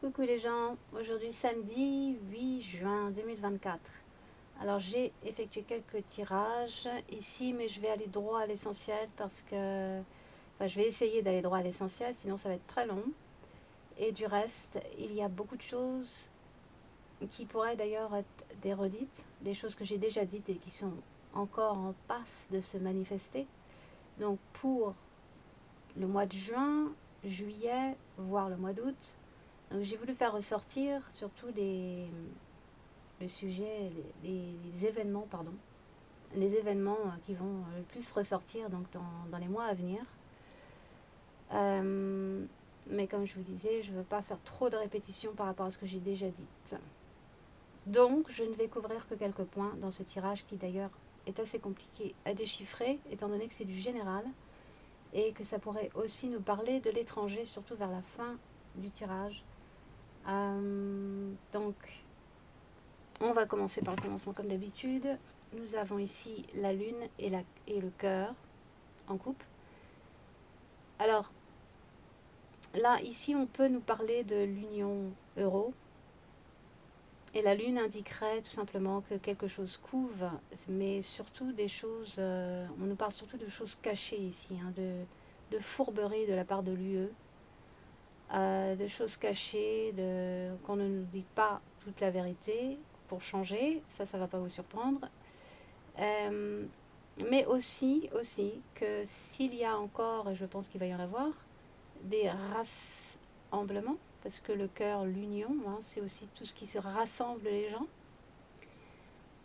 Coucou les gens, aujourd'hui samedi 8 juin 2024. Alors j'ai effectué quelques tirages ici, mais je vais aller droit à l'essentiel parce que... Enfin, je vais essayer d'aller droit à l'essentiel, sinon ça va être très long. Et du reste, il y a beaucoup de choses qui pourraient d'ailleurs être des redites, des choses que j'ai déjà dites et qui sont encore en passe de se manifester. Donc pour le mois de juin, juillet, voire le mois d'août, donc j'ai voulu faire ressortir surtout le sujet, les événements, pardon, les événements qui vont le plus ressortir donc dans les mois à venir. Euh, mais comme je vous disais, je ne veux pas faire trop de répétitions par rapport à ce que j'ai déjà dit. Donc je ne vais couvrir que quelques points dans ce tirage qui d'ailleurs est assez compliqué à déchiffrer étant donné que c'est du général et que ça pourrait aussi nous parler de l'étranger, surtout vers la fin du tirage. Donc on va commencer par le commencement comme d'habitude. Nous avons ici la lune et le cœur en coupe. Alors là, ici, on peut nous parler de l'union euro. Et la lune indiquerait tout simplement que quelque chose couve, mais surtout des choses, on nous parle surtout de choses cachées ici, hein, de fourberies de la part de l'UE, de choses cachées, qu'on ne nous dit pas toute la vérité pour changer, ça ne va pas vous surprendre. Euh, mais aussi que s'il y a encore, et je pense qu'il va y en avoir, des rassemblements, parce que le cœur, l'union, hein, c'est aussi tout ce qui se rassemble les gens.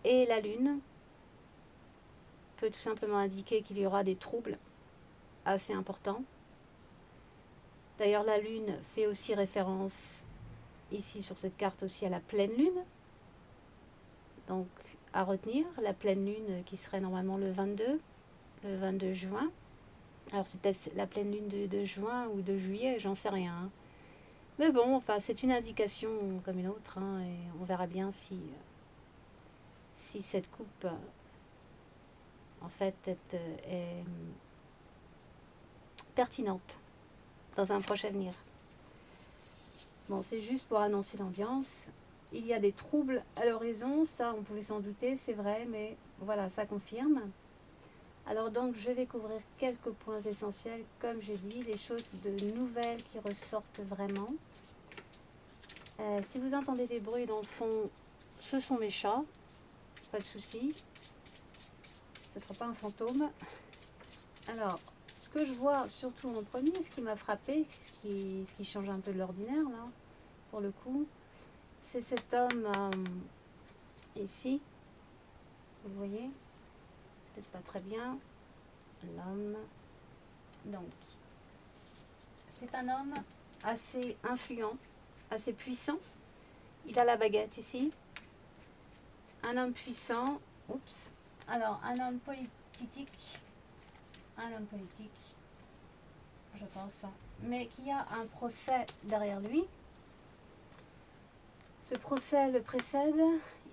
Et la lune peut tout simplement indiquer qu'il y aura des troubles assez importants. D'ailleurs, la lune fait aussi référence ici sur cette carte aussi à la pleine lune. Donc à retenir, la pleine lune qui serait normalement le 22 juin. Alors c'est peut-être la pleine lune de juin ou de juillet, j'en sais rien, hein. Mais bon, enfin c'est une indication comme une autre, hein, et on verra bien si cette coupe en fait est pertinente dans un proche avenir. Bon, c'est juste pour annoncer l'ambiance. Il y a des troubles à l'horizon, ça on pouvait s'en douter, c'est vrai, mais voilà, ça confirme. Alors donc je vais couvrir quelques points essentiels, comme j'ai dit, les choses de nouvelles qui ressortent vraiment. Si vous entendez des bruits dans le fond, ce sont mes chats, pas de souci, ce ne sera pas un fantôme. Alors, ce que je vois surtout en premier, ce qui m'a frappé, ce qui change un peu de l'ordinaire là, pour le coup, c'est cet homme ici, vous voyez, peut-être pas très bien, l'homme. Donc, c'est un homme assez influent, assez puissant. Il a la baguette ici. Un homme puissant. Oups. Alors, un homme politique, je pense, mais qui a un procès derrière lui. Ce procès le précède.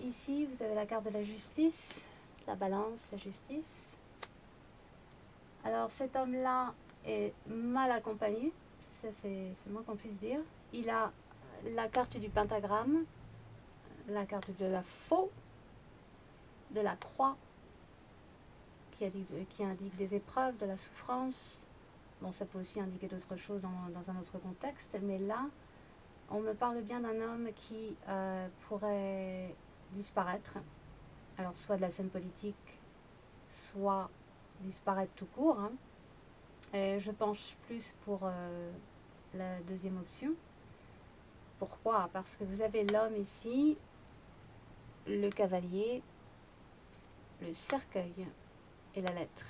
Ici, vous avez la carte de la justice, la balance, la justice. Alors, cet homme-là est mal accompagné, ça c'est moins qu'on puisse dire. Il a la carte du pentagramme, la carte de la faux, de la croix, qui indique des épreuves, de la souffrance. Bon, ça peut aussi indiquer d'autres choses dans un autre contexte, mais là, on me parle bien d'un homme qui pourrait disparaître. Alors, soit de la scène politique, soit disparaître tout court, hein. Et je penche plus pour la deuxième option. Pourquoi? Parce que vous avez l'homme ici, le cavalier, le cercueil et la lettre.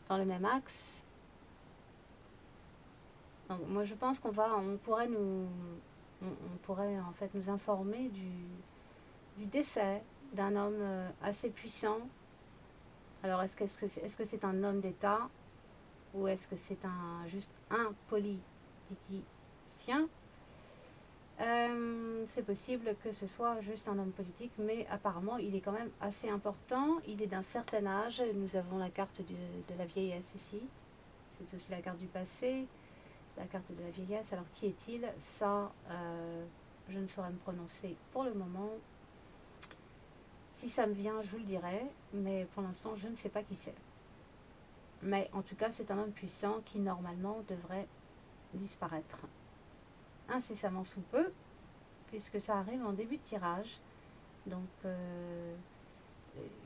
Dans le même axe. Donc moi je pense on pourrait en fait nous informer du décès d'un homme assez puissant. Alors est-ce que c'est un homme d'État ou est-ce que c'est juste un politicien? C'est possible que ce soit juste un homme politique, mais apparemment il est quand même assez important. Il est d'un certain âge. Nous avons la carte de la vieillesse ici. C'est aussi la carte du passé. la carte de la vieillesse. Alors qui est-il? Ça, je ne saurais me prononcer pour le moment. Si ça me vient, je vous le dirai, mais pour l'instant, je ne sais pas qui c'est. Mais en tout cas, c'est un homme puissant qui normalement devrait disparaître incessamment sous peu, puisque ça arrive en début de tirage. Donc,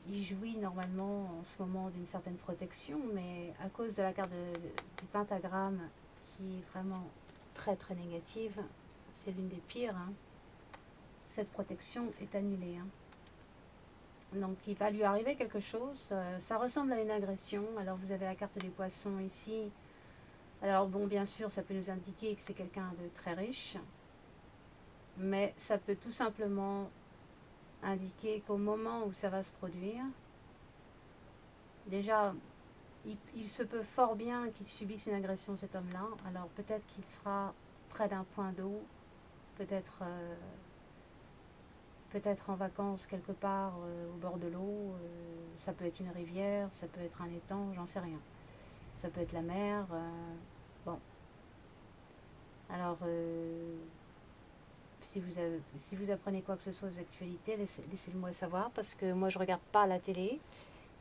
il jouit normalement en ce moment d'une certaine protection, mais à cause de la carte du pentagramme qui est vraiment très très négative, c'est l'une des pires, hein, cette protection est annulée. Hein. Donc il va lui arriver quelque chose, ça ressemble à une agression. Alors vous avez la carte des poissons ici. Alors bon, bien sûr, ça peut nous indiquer que c'est quelqu'un de très riche, mais ça peut tout simplement indiquer qu'au moment où ça va se produire, déjà, il se peut fort bien qu'il subisse une agression, cet homme-là. Alors peut-être qu'il sera près d'un point d'eau, peut-être peut-être en vacances quelque part au bord de l'eau. Ça peut être une rivière, ça peut être un étang, j'en sais rien. Ça peut être la mer. Bon. Alors, si vous apprenez quoi que ce soit aux actualités, laissez-le moi savoir, parce que moi je regarde pas la télé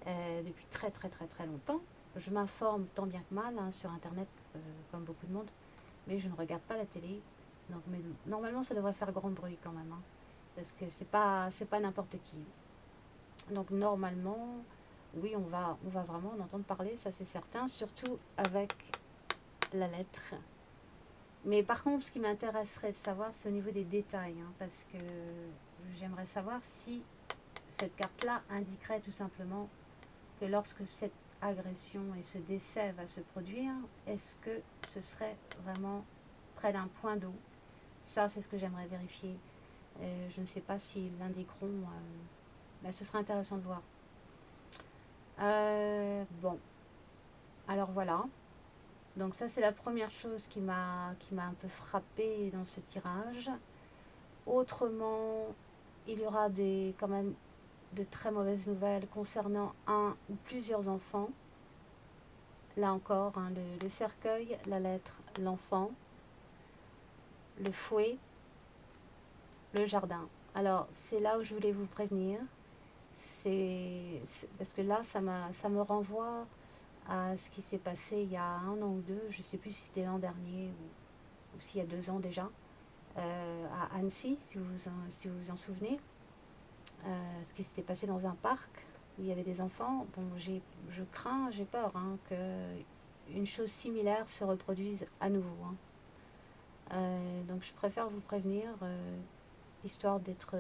depuis très très très très longtemps. Je m'informe tant bien que mal hein, sur internet comme beaucoup de monde, mais je ne regarde pas la télé. Donc, mais normalement ça devrait faire grand bruit quand même, hein, parce que c'est pas n'importe qui. Donc normalement, oui, on va vraiment en entendre parler, ça c'est certain, surtout avec la lettre. Mais par contre, ce qui m'intéresserait de savoir, c'est au niveau des détails, hein, parce que j'aimerais savoir si cette carte-là indiquerait tout simplement que lorsque cette agression et ce décès va se produire, est-ce que ce serait vraiment près d'un point d'eau? Ça, c'est ce que j'aimerais vérifier. Je ne sais pas s'ils l'indiqueront. Mais ce serait intéressant de voir. Bon, alors voilà. Donc ça, c'est la première chose qui m'a un peu frappée dans ce tirage. Autrement, il y aura quand même de très mauvaises nouvelles concernant un ou plusieurs enfants. Là encore, hein, le cercueil, la lettre, l'enfant, le fouet, le jardin. Alors, c'est là où je voulais vous prévenir. Parce que là, ça me renvoie à ce qui s'est passé il y a 1 an ou 2. Je ne sais plus si c'était l'an dernier ou s'il y a 2 ans déjà. À Annecy, si vous en souvenez. Ce qui s'était passé dans un parc où il y avait des enfants. Bon, je crains, j'ai peur hein, qu'une chose similaire se reproduise à nouveau. Hein. Donc je préfère vous prévenir, histoire d'être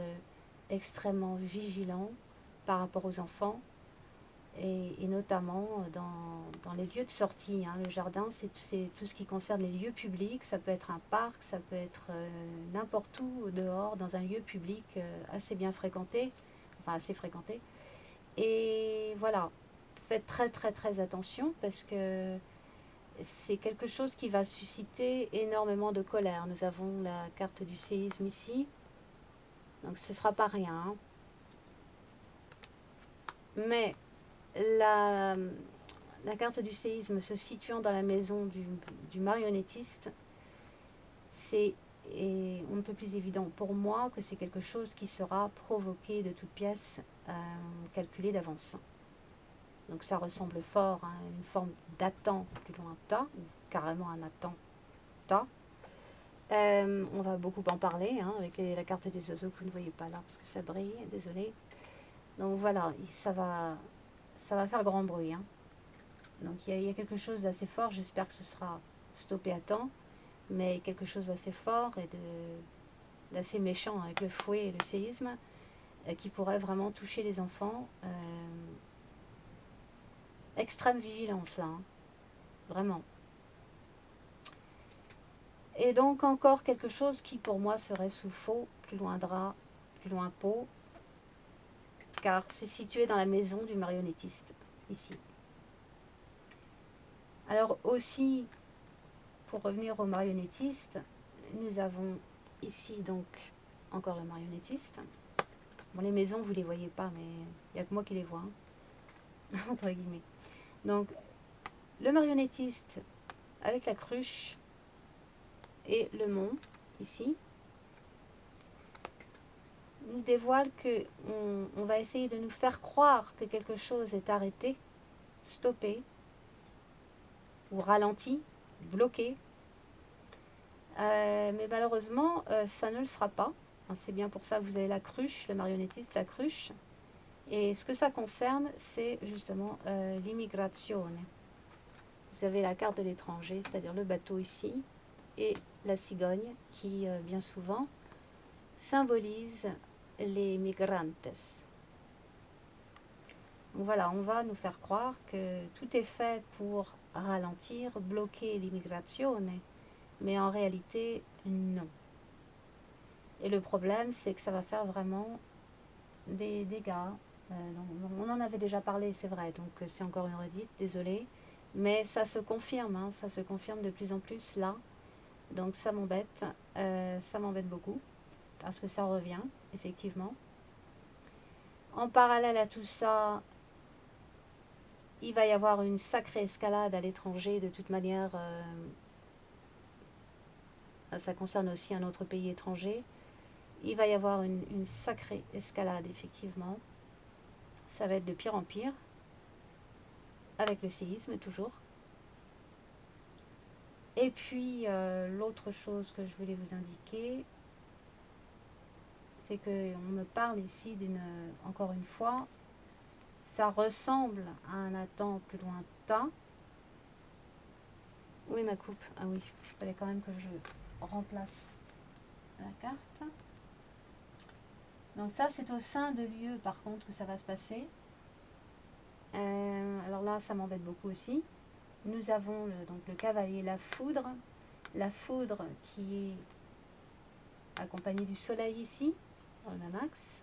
extrêmement vigilant par rapport aux enfants et notamment dans les lieux de sortie. Hein. Le jardin, c'est tout ce qui concerne les lieux publics. Ça peut être un parc, ça peut être n'importe où dehors, dans un lieu public assez bien fréquenté, enfin assez fréquenté. Et voilà, faites très très très attention parce que c'est quelque chose qui va susciter énormément de colère. Nous avons la carte du séisme ici, donc ce ne sera pas rien. Hein. Mais la, la carte du séisme se situant dans la maison du marionnettiste, c'est et on ne peut plus évident pour moi que c'est quelque chose qui sera provoqué de toutes pièces, calculé d'avance. Donc ça ressemble fort à une forme d'attent plus lointain, ou carrément un attentat. On va beaucoup en parler hein, avec la carte des oiseaux que vous ne voyez pas là parce que ça brille, désolé. Donc voilà, ça va faire grand bruit. Hein. Donc il y a quelque chose d'assez fort, j'espère que ce sera stoppé à temps, mais quelque chose d'assez fort et d'assez méchant avec le fouet et le séisme qui pourrait vraiment toucher les enfants. Extrême vigilance là, hein, vraiment. Et donc encore quelque chose qui pour moi serait sous faux, plus loin drap, plus loin peau, car c'est situé dans la maison du marionnettiste, ici. Alors aussi, pour revenir au marionnettiste, nous avons ici donc encore le marionnettiste. Bon, les maisons, vous ne les voyez pas, mais il n'y a que moi qui les vois, hein, entre guillemets. Donc, le marionnettiste avec la cruche, et le mont, ici, nous dévoile que on va essayer de nous faire croire que quelque chose est arrêté, stoppé, ou ralenti, bloqué. Mais malheureusement, ça ne le sera pas. C'est bien pour ça que vous avez la cruche, le marionnettiste, la cruche. Et ce que ça concerne, c'est justement l'immigrazione. Vous avez la carte de l'étranger, c'est-à-dire le bateau ici, et la cigogne qui, bien souvent, symbolise les migrantes. Donc voilà, on va nous faire croire que tout est fait pour ralentir, bloquer l'immigration, mais en réalité, non. Et le problème, c'est que ça va faire vraiment des dégâts. On en avait déjà parlé, c'est vrai, donc c'est encore une redite, désolé. Mais ça se confirme, hein, ça se confirme de plus en plus là. Donc ça m'embête beaucoup, parce que ça revient, effectivement. En parallèle à tout ça, il va y avoir une sacrée escalade à l'étranger, de toute manière. Ça concerne aussi un autre pays étranger. Il va y avoir une sacrée escalade, effectivement. Ça va être de pire en pire, avec le séisme toujours. Et puis, l'autre chose que je voulais vous indiquer, c'est qu'on me parle ici encore une fois, ça ressemble à un Nathan plus lointain. Oui, ma coupe. Ah oui, il fallait quand même que je remplace la carte. Donc ça, c'est au sein de l'UE, par contre, que ça va se passer. Alors là, ça m'embête beaucoup aussi. Nous avons donc le cavalier, la foudre qui est accompagnée du soleil ici, dans le même axe,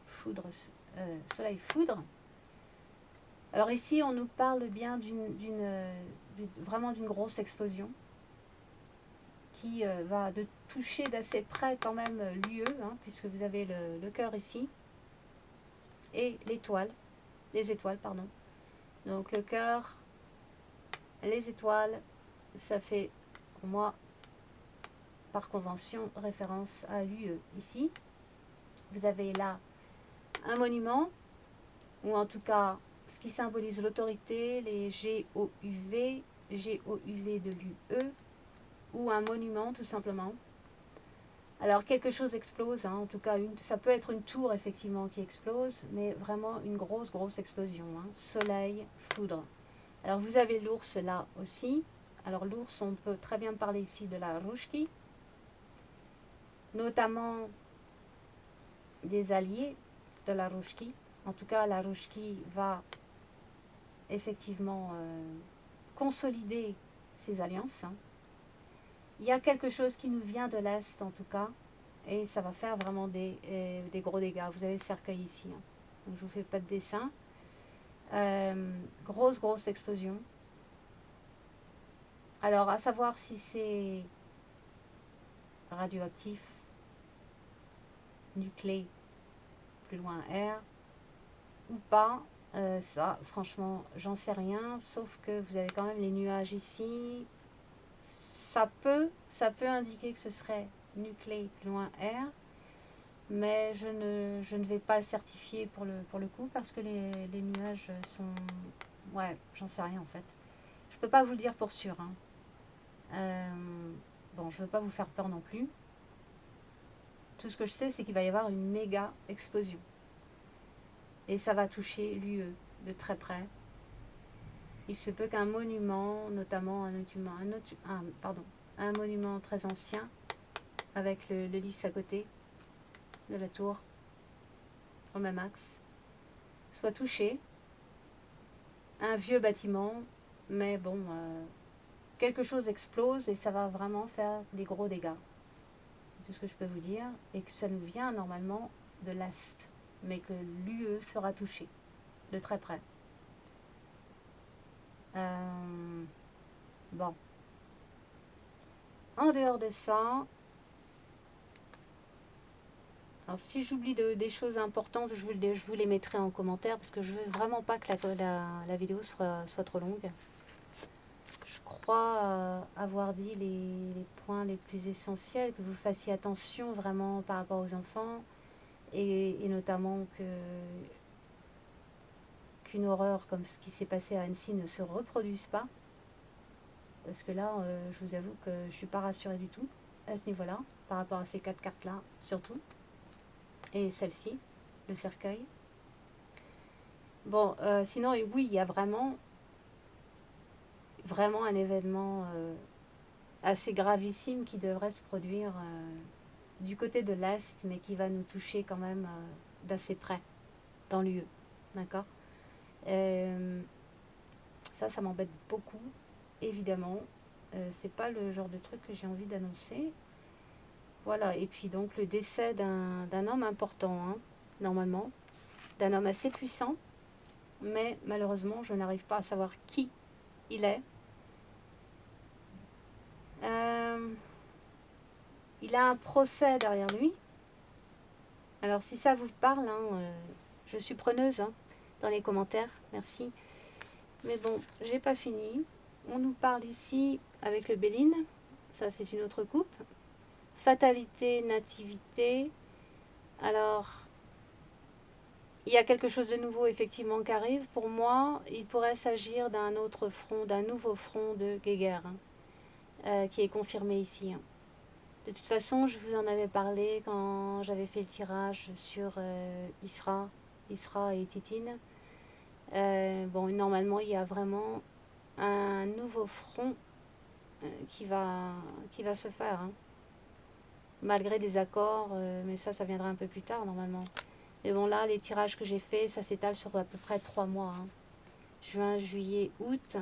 soleil foudre. Alors ici, on nous parle bien vraiment d'une grosse explosion qui va de toucher d'assez près quand même l'UE, hein, puisque vous avez le cœur ici, et les étoiles, pardon. Donc le cœur, les étoiles, ça fait pour moi, par convention, référence à l'UE. Ici, vous avez là un monument, ou en tout cas ce qui symbolise l'autorité, les GOUV de l'UE, ou un monument tout simplement. Alors quelque chose explose, hein, en tout cas ça peut être une tour effectivement qui explose, mais vraiment une grosse explosion, hein. Soleil, foudre. Alors vous avez l'ours là aussi. Alors l'ours, on peut très bien parler ici de la Rushki, notamment des alliés de la Rushki. En tout cas, la Rushki va effectivement consolider ses alliances, hein. Il y a quelque chose qui nous vient de l'Est en tout cas, et ça va faire vraiment des gros dégâts. Vous avez le cercueil ici, hein. Donc je vous fais pas de dessin. Grosse explosion. Alors à savoir si c'est radioactif, nucléaire, plus loin R, ou pas. Ça, franchement, j'en sais rien, sauf que vous avez quand même les nuages ici. Ça peut indiquer que ce serait nucléaire plus loin R, mais je ne vais pas le certifier pour le coup, parce que les nuages sont... Ouais, j'en sais rien en fait. Je peux pas vous le dire pour sûr, hein. Bon, je veux pas vous faire peur non plus. Tout ce que je sais, c'est qu'il va y avoir une méga explosion. Et ça va toucher l'UE de très près. Il se peut qu'un monument, notamment un monument très ancien, avec le lys à côté de la tour, dans le même axe, soit touché. Un vieux bâtiment, mais bon, quelque chose explose et ça va vraiment faire des gros dégâts. C'est tout ce que je peux vous dire. Et que ça nous vient normalement de l'Est, mais que l'UE sera touché de très près. Bon. En dehors de ça, alors si j'oublie des choses importantes, je vous les mettrai en commentaire parce que je veux vraiment pas que la vidéo soit trop longue. je crois avoir dit les points les plus essentiels, que vous fassiez attention vraiment par rapport aux enfants, et notamment qu'une horreur comme ce qui s'est passé à Annecy ne se reproduise pas. Parce que là, je vous avoue que je ne suis pas rassurée du tout à ce niveau-là, par rapport à ces 4 cartes-là, surtout. Et celle-ci, le cercueil. Bon, sinon, oui, il y a vraiment un événement assez gravissime qui devrait se produire du côté de l'Est, mais qui va nous toucher quand même d'assez près, dans l'UE. D'accord. Ça m'embête beaucoup, évidemment. C'est pas le genre de truc que j'ai envie d'annoncer. Voilà, et puis donc le décès d'un homme important, hein, normalement, d'un homme assez puissant, mais malheureusement, je n'arrive pas à savoir qui il est. Il a un procès derrière lui. Alors si ça vous parle, hein, je suis preneuse hein, dans les commentaires, merci. Mais bon, j'ai pas fini. On nous parle ici avec le Béline, ça c'est une autre coupe. Fatalité, nativité. Alors, il y a quelque chose de nouveau effectivement qui arrive. Pour moi, il pourrait s'agir d'un autre front, d'un nouveau front de Guéguerre, hein, qui est confirmé ici. Hein. De toute façon, je vous en avais parlé quand j'avais fait le tirage sur Isra et Titine. Bon, normalement, il y a vraiment un nouveau front qui va se faire. Hein. Malgré des accords, mais ça viendra un peu plus tard normalement. Mais bon, là, les tirages que j'ai faits, ça s'étale sur à peu près 3 mois. Hein. Juin, juillet, août.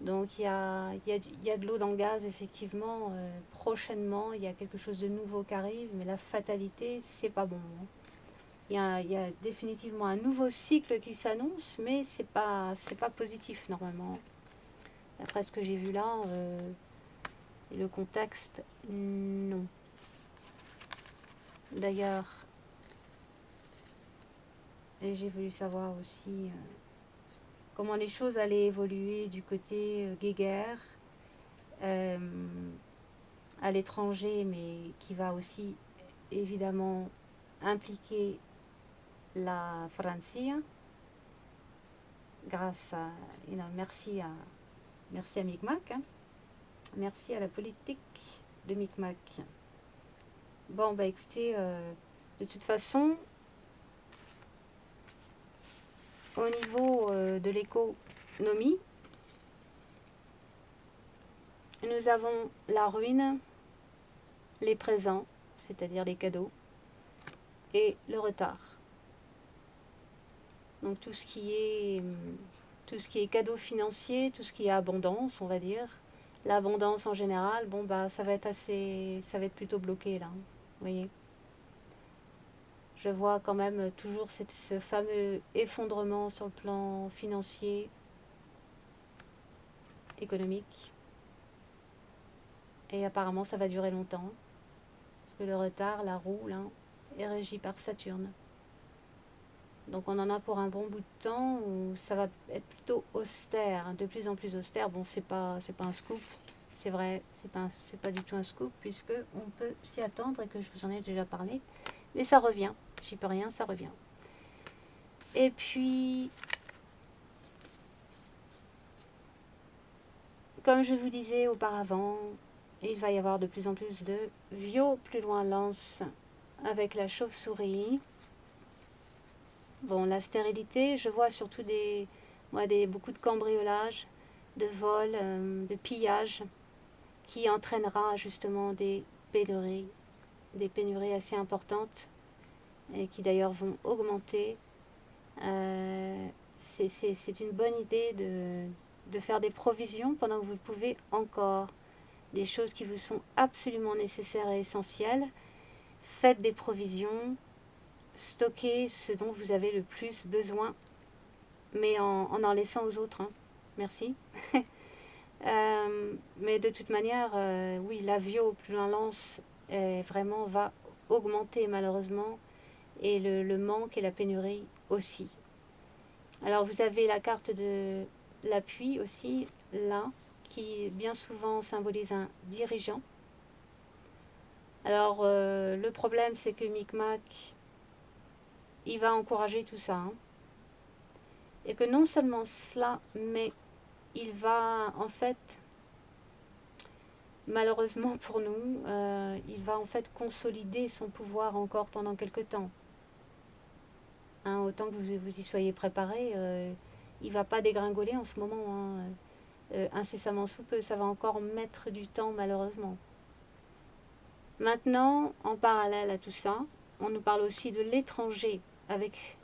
Donc il y a de l'eau dans le gaz, effectivement. Prochainement, il y a quelque chose de nouveau qui arrive, mais la fatalité, c'est pas bon. Hein. Il y a définitivement un nouveau cycle qui s'annonce, mais c'est pas positif normalement. D'après ce que j'ai vu là, et le contexte, non. D'ailleurs, j'ai voulu savoir aussi comment les choses allaient évoluer du côté guéguerre, à l'étranger, mais qui va aussi évidemment impliquer la Francia, grâce à, merci à Micmac, hein. Merci à la politique de Micmac. Bon, bah écoutez, de toute façon, au niveau de l'économie, nous avons la ruine, les présents, c'est-à-dire les cadeaux, et le retard. Donc tout ce qui est cadeau financier, tout ce qui est abondance, on va dire. L'abondance en général, bon bah ça va être plutôt bloqué là. Vous voyez. Je vois quand même toujours ce fameux effondrement sur le plan financier, économique. Et apparemment ça va durer longtemps. Parce que le retard, la roue, là, est régie par Saturne. Donc on en a pour un bon bout de temps où ça va être plutôt austère, hein, de plus en plus austère. Bon, c'est pas un scoop, c'est vrai, c'est pas du tout un scoop puisque on peut s'y attendre et que je vous en ai déjà parlé. Mais ça revient, j'y peux rien, ça revient. Et puis, comme je vous disais auparavant, il va y avoir de plus en plus de Vio plus loin Lance avec la chauve-souris. Bon, la stérilité, je vois surtout beaucoup de cambriolages, de vols, de pillages, qui entraînera justement des pénuries assez importantes, et qui d'ailleurs vont augmenter. C'est une bonne idée de faire des provisions pendant que vous le pouvez encore. Des choses qui vous sont absolument nécessaires et essentielles. Faites des provisions, stockez ce dont vous avez le plus besoin, mais en laissant aux autres. Hein. Merci. Mais de toute manière, oui, l'avio plus loin lance vraiment va augmenter malheureusement, et le manque et la pénurie aussi. Alors vous avez la carte de l'appui aussi, là, qui bien souvent symbolise un dirigeant. Alors, le problème, c'est que Micmac, il va encourager tout ça, hein. Et que non seulement cela, mais il va en fait, malheureusement pour nous, il va en fait consolider son pouvoir encore pendant quelque temps. Hein, autant que vous y soyez préparés, il ne va pas dégringoler en ce moment, hein, incessamment sous peu. Ça va encore mettre du temps, malheureusement. Maintenant, en parallèle à tout ça, on nous parle aussi de l'étranger avec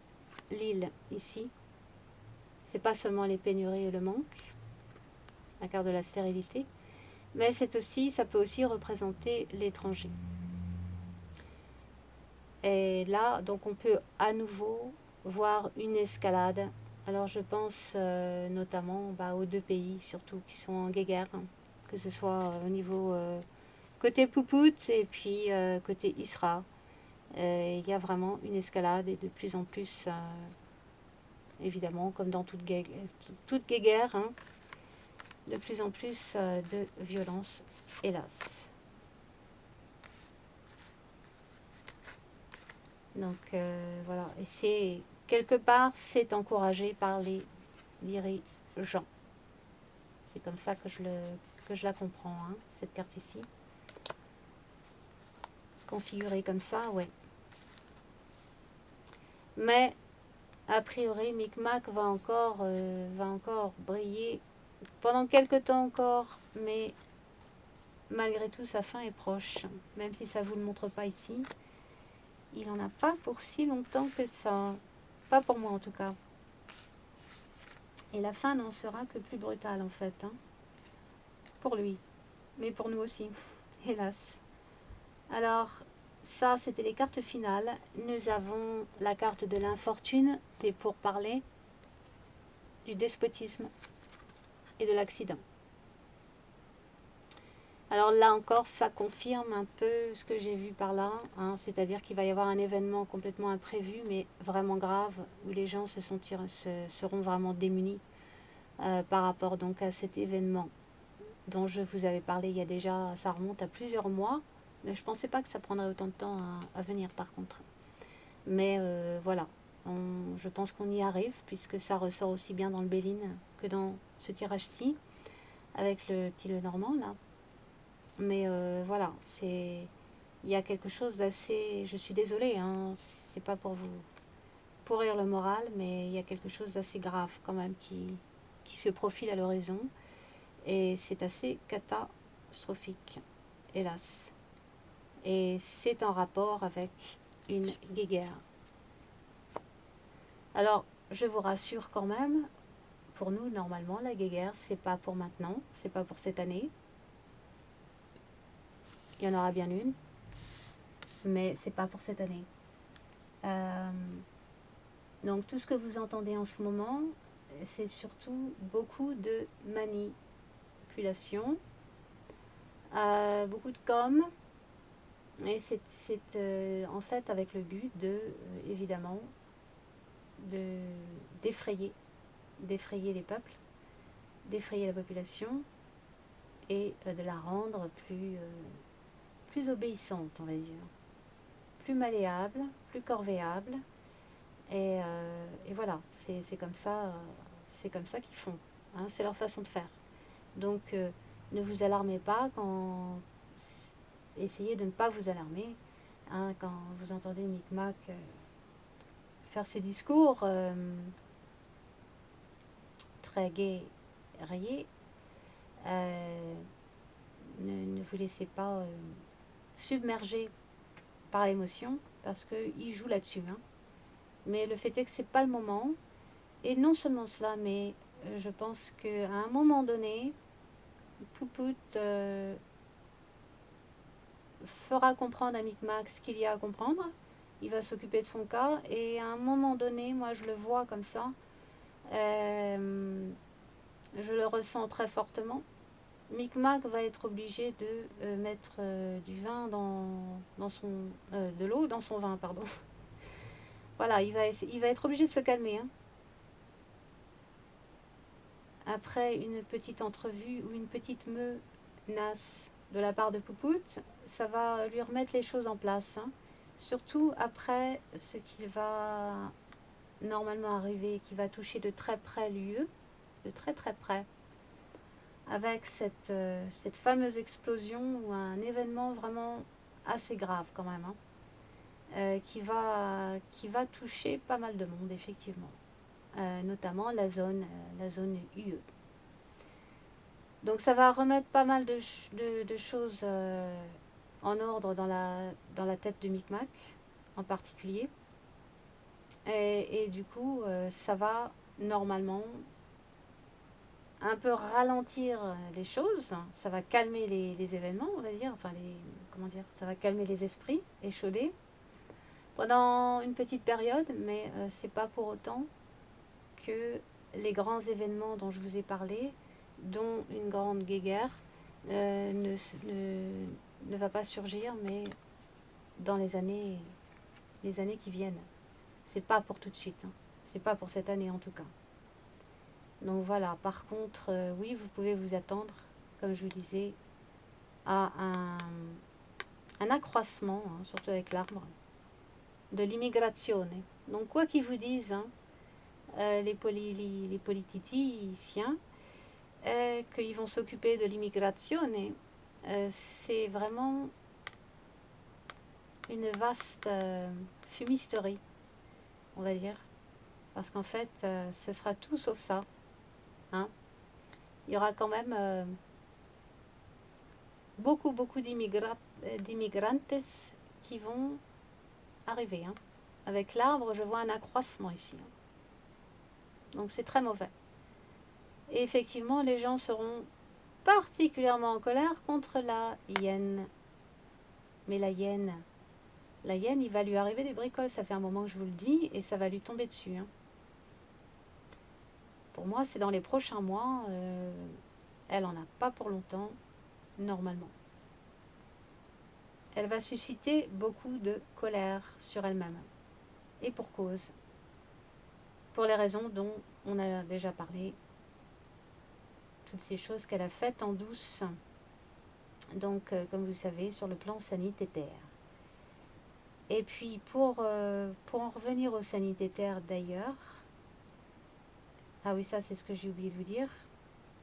l'île ici. C'est pas seulement les pénuries et le manque, la carte de la stérilité, mais c'est aussi, ça peut aussi représenter l'étranger. Et là, donc on peut à nouveau voir une escalade. Alors je pense notamment aux deux pays, surtout qui sont en guéguerre, hein, que ce soit au niveau côté Poupout et puis côté Isra. Il y a vraiment une escalade et de plus en plus, évidemment, comme dans toute guéguerre, hein, de plus en plus de violence, hélas. Donc voilà, et c'est quelque part, c'est encouragé par les dirigeants. C'est comme ça que je la comprends, hein, cette carte ici. Configurée comme ça, ouais. Mais a priori, Micmac va encore briller pendant quelques temps encore, mais malgré tout, sa fin est proche. Même si ça ne vous le montre pas ici, il n'en a pas pour si longtemps que ça. Pas pour moi en tout cas. Et la fin n'en sera que plus brutale en fait, hein, pour lui, mais pour nous aussi, hélas. Alors, ça, c'était les cartes finales. Nous avons la carte de l'infortune, des pourparlers, du despotisme et de l'accident. Alors là encore, ça confirme un peu ce que j'ai vu par là, hein, c'est-à-dire qu'il va y avoir un événement complètement imprévu, mais vraiment grave, où les gens seront vraiment démunis par rapport donc à cet événement dont je vous avais parlé il y a déjà, ça remonte à plusieurs mois, mais je ne pensais pas que ça prendrait autant de temps à venir par contre. Mais voilà, je pense qu'on y arrive, puisque ça ressort aussi bien dans le Béline que dans ce tirage-ci, avec le petit le normand là. Mais voilà, il y a quelque chose d'assez, je suis désolée, hein, c'est pas pour vous pourrir le moral, mais il y a quelque chose d'assez grave quand même qui se profile à l'horizon. Et c'est assez catastrophique, hélas. Et c'est en rapport avec une guéguerre. Alors, je vous rassure quand même, pour nous, normalement, la guéguerre, c'est pas pour maintenant, c'est pas pour cette année. Il y en aura bien une, mais c'est pas pour cette année. Donc, tout ce que vous entendez en ce moment, c'est surtout beaucoup de manipulation, beaucoup de com, et c'est en fait avec le but de, évidemment, d'effrayer les peuples, d'effrayer la population et de la rendre plus obéissante, on va dire, plus malléable, plus corvéable. Et voilà, c'est comme ça qu'ils font, hein, c'est leur façon de faire. Donc ne vous alarmez pas quand essayez de ne pas vous alarmer, hein, quand vous entendez Micmac faire ses discours très guerriers. Ne vous laissez pas submerger par l'émotion, parce qu'il joue là-dessus, hein. Mais le fait est que c'est pas le moment. Et non seulement cela, mais je pense qu'à un moment donné, Poupout fera comprendre à Micmac ce qu'il y a à comprendre. Il va s'occuper de son cas. Et à un moment donné, moi je le vois comme ça. Je le ressens très fortement. Micmac va être obligé de mettre du vin dans son... de l'eau dans son vin, pardon. Voilà, il va être obligé de se calmer, hein. après une petite entrevue ou une petite menace de la part de Poupout, ça va lui remettre les choses en place, hein. Surtout après ce qui va normalement arriver, qui va toucher de très près l'UE, de très très près, avec cette fameuse explosion ou un événement vraiment assez grave quand même, hein, qui va toucher pas mal de monde, effectivement, notamment la zone UE. Donc ça va remettre pas mal de choses en ordre dans la tête de Micmac en particulier. Et du coup, ça va normalement un peu ralentir les choses. Ça va calmer les événements, on va dire. Enfin, comment dire, ça va calmer les esprits échaudés pendant une petite période, mais c'est pas pour autant que les grands événements dont je vous ai parlé, dont une grande guéguerre, ne va pas surgir, mais dans les années qui viennent. C'est pas pour tout de suite, hein. C'est pas pour cette année en tout cas. Donc voilà, par contre, oui, vous pouvez vous attendre, comme je vous disais, à un accroissement, hein, surtout avec l'arbre, de l'immigration. Donc quoi qu'ils vous disent, hein, les politiciens, qu'ils vont s'occuper de l'immigration, c'est vraiment une vaste fumisterie, on va dire. Parce qu'en fait, ce sera tout sauf ça, hein. Il y aura quand même beaucoup d'immigrantes qui vont arriver, hein. Avec l'arbre, je vois un accroissement ici, hein. Donc c'est très mauvais. Et effectivement, les gens seront particulièrement en colère contre la hyène. Mais la hyène, il va lui arriver des bricoles. Ça fait un moment que je vous le dis et ça va lui tomber dessus, hein. Pour moi, c'est dans les prochains mois. Elle n'en a pas pour longtemps, normalement. Elle va susciter beaucoup de colère sur elle-même. Et pour cause. Pour les raisons dont on a déjà parlé. Toutes ces choses qu'elle a faites en douce. Donc, comme vous savez, sur le plan sanitaire. Et puis, pour en revenir au sanitaire d'ailleurs, ah oui, ça c'est ce que j'ai oublié de vous dire,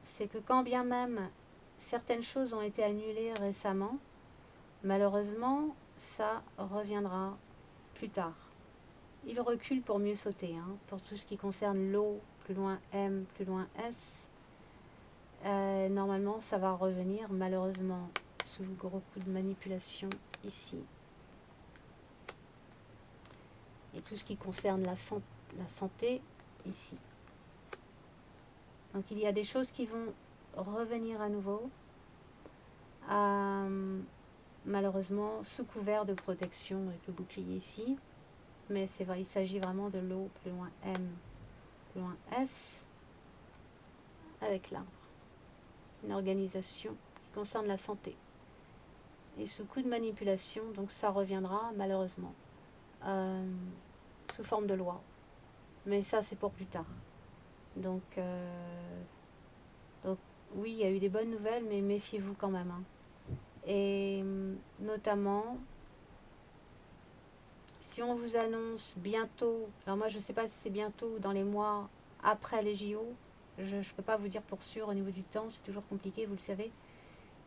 c'est que quand bien même certaines choses ont été annulées récemment, malheureusement, ça reviendra plus tard. Il recule pour mieux sauter, hein, pour tout ce qui concerne l'eau, plus loin M, plus loin S. Normalement, ça va revenir, malheureusement, sous le gros coup de manipulation ici. Et tout ce qui concerne la santé ici. Donc il y a des choses qui vont revenir à nouveau, malheureusement sous couvert de protection avec le bouclier ici. Mais c'est vrai, il s'agit vraiment de l'eau, plus loin M, plus loin S, avec l'arbre. Une organisation qui concerne la santé. Et sous coup de manipulation, donc ça reviendra malheureusement, sous forme de loi. Mais ça c'est pour plus tard. Donc oui, il y a eu des bonnes nouvelles, mais méfiez-vous quand même, hein. Et notamment, si on vous annonce bientôt, alors moi je ne sais pas si c'est bientôt ou dans les mois après les JO, je ne peux pas vous dire pour sûr au niveau du temps, c'est toujours compliqué, vous le savez.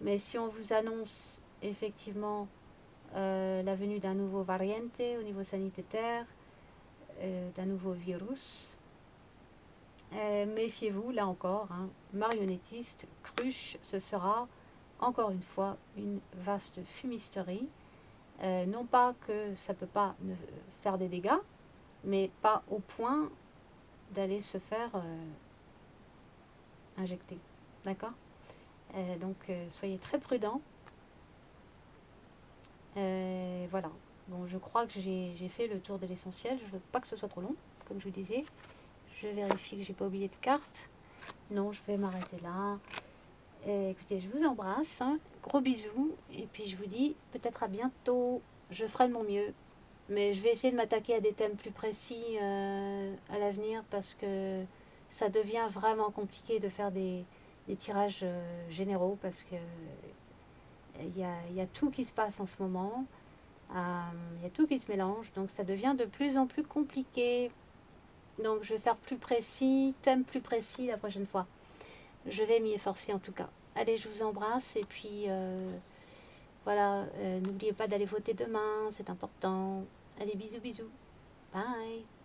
Mais si on vous annonce effectivement la venue d'un nouveau variante au niveau sanitaire, d'un nouveau virus, méfiez-vous, là encore, hein, marionnettiste, cruche, ce sera encore une fois une vaste fumisterie. Non pas que ça ne peut pas faire des dégâts, mais pas au point d'aller se faire injecter. D'accord? Donc soyez très prudents. Voilà. Bon, je crois que j'ai fait le tour de l'essentiel. Je ne veux pas que ce soit trop long, comme je vous disais. Je vérifie que j'ai pas oublié de carte. Non, je vais m'arrêter là. Écoutez, je vous embrasse, hein. Gros bisous. Et puis je vous dis peut-être à bientôt. Je ferai de mon mieux. Mais je vais essayer de m'attaquer à des thèmes plus précis à l'avenir parce que ça devient vraiment compliqué de faire des tirages généraux parce que il y a tout qui se passe en ce moment. Il y a tout qui se mélange, donc ça devient de plus en plus compliqué. Donc je vais faire plus précis, thème plus précis la prochaine fois. Je vais m'y efforcer en tout cas. Allez, je vous embrasse et puis voilà, n'oubliez pas d'aller voter demain, c'est important. Allez, bisous bisous. Bye.